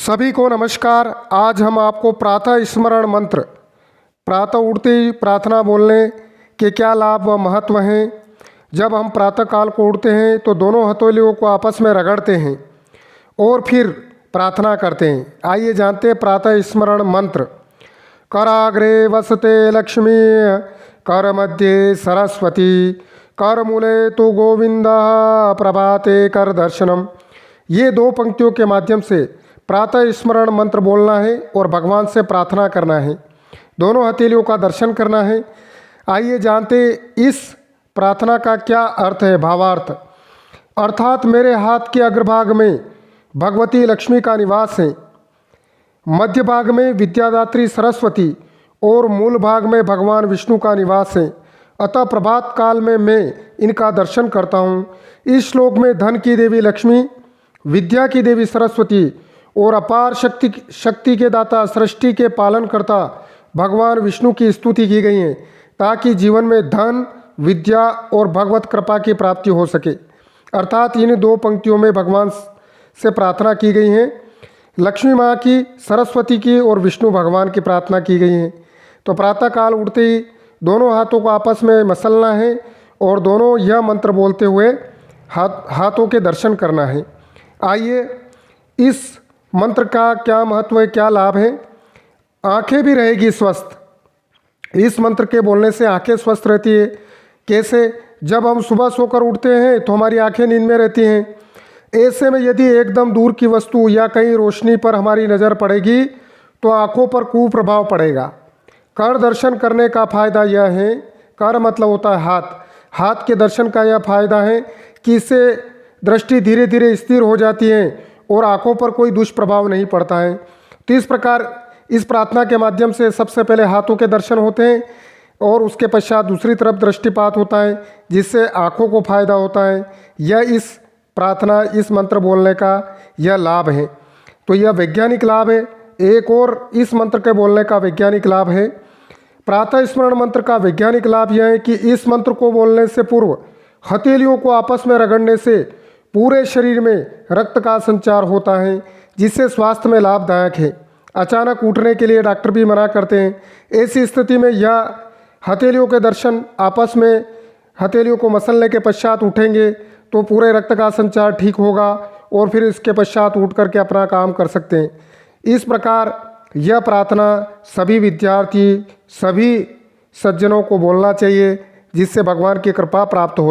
सभी को नमस्कार। आज हम आपको प्रातः स्मरण मंत्र, प्रातः उठते ही प्रार्थना बोलने के क्या लाभ व महत्व हैं। जब हम प्रातः काल को उठते हैं तो दोनों हथेलियों को आपस में रगड़ते हैं और फिर प्रार्थना करते हैं। आइए जानते हैं प्रातः स्मरण मंत्र। कराग्रे वसते लक्ष्मी, कर मध्ये सरस्वती, कर मूले तो गोविंद, प्रभाते कर दर्शनम। ये दो पंक्तियों के माध्यम से प्रातः स्मरण मंत्र बोलना है और भगवान से प्रार्थना करना है। दोनों हथेलियों का दर्शन करना है। आइए जानते इस प्रार्थना का क्या अर्थ है। भावार्थ अर्थात मेरे हाथ के अग्रभाग में भगवती लक्ष्मी का निवास है, मध्य भाग में विद्यादात्री सरस्वती और मूल भाग में भगवान विष्णु का निवास है। अतः प्रभात काल में मैं इनका दर्शन करता हूँ। इस श्लोक में धन की देवी लक्ष्मी, विद्या की देवी सरस्वती और अपार शक्ति के दाता, सृष्टि के पालनकर्ता भगवान विष्णु की स्तुति की गई है, ताकि जीवन में धन, विद्या और भगवत कृपा की प्राप्ति हो सके। अर्थात इन दो पंक्तियों में भगवान से प्रार्थना की गई है। लक्ष्मी माँ की, सरस्वती की और विष्णु भगवान की प्रार्थना की गई है। तो प्रातःकाल उठते ही दोनों हाथों को आपस में मसलना है और दोनों यह मंत्र बोलते हुए हाथों के दर्शन करना है। आइए इस मंत्र का क्या महत्व है, क्या लाभ है। आंखें भी रहेगी स्वस्थ। इस मंत्र के बोलने से आंखें स्वस्थ रहती है। कैसे? जब हम सुबह सोकर उठते हैं तो हमारी आंखें नींद में रहती हैं। ऐसे में यदि एकदम दूर की वस्तु या कहीं रोशनी पर हमारी नज़र पड़ेगी तो आंखों पर कुप्रभाव पड़ेगा। कर दर्शन करने का फायदा यह है, कर मतलब होता है हाथ, हाथ के दर्शन का यह फायदा है कि इससे दृष्टि धीरे धीरे स्थिर हो जाती है और आंखों पर कोई दुष्प्रभाव नहीं पड़ता है। तो इस प्रकार इस प्रार्थना के माध्यम से सबसे पहले हाथों के दर्शन होते हैं और उसके पश्चात दूसरी तरफ दृष्टिपात होता है, जिससे आंखों को फायदा होता है। यह इस प्रार्थना, इस मंत्र बोलने का यह लाभ है। तो यह वैज्ञानिक लाभ है। एक और इस मंत्र के बोलने का वैज्ञानिक लाभ है। प्रातः स्मरण मंत्र का वैज्ञानिक लाभ यह है कि इस मंत्र को बोलने से पूर्व हथेलियों को आपस में रगड़ने से पूरे शरीर में रक्त का संचार होता है, जिससे स्वास्थ्य में लाभदायक है। अचानक उठने के लिए डॉक्टर भी मना करते हैं। ऐसी स्थिति में यह हथेलियों के दर्शन, आपस में हथेलियों को मसलने के पश्चात उठेंगे तो पूरे रक्त का संचार ठीक होगा और फिर इसके पश्चात उठ करके अपना काम कर सकते हैं। इस प्रकार यह प्रार्थना सभी विद्यार्थी, सभी सज्जनों को बोलना चाहिए, जिससे भगवान की कृपा प्राप्त हो।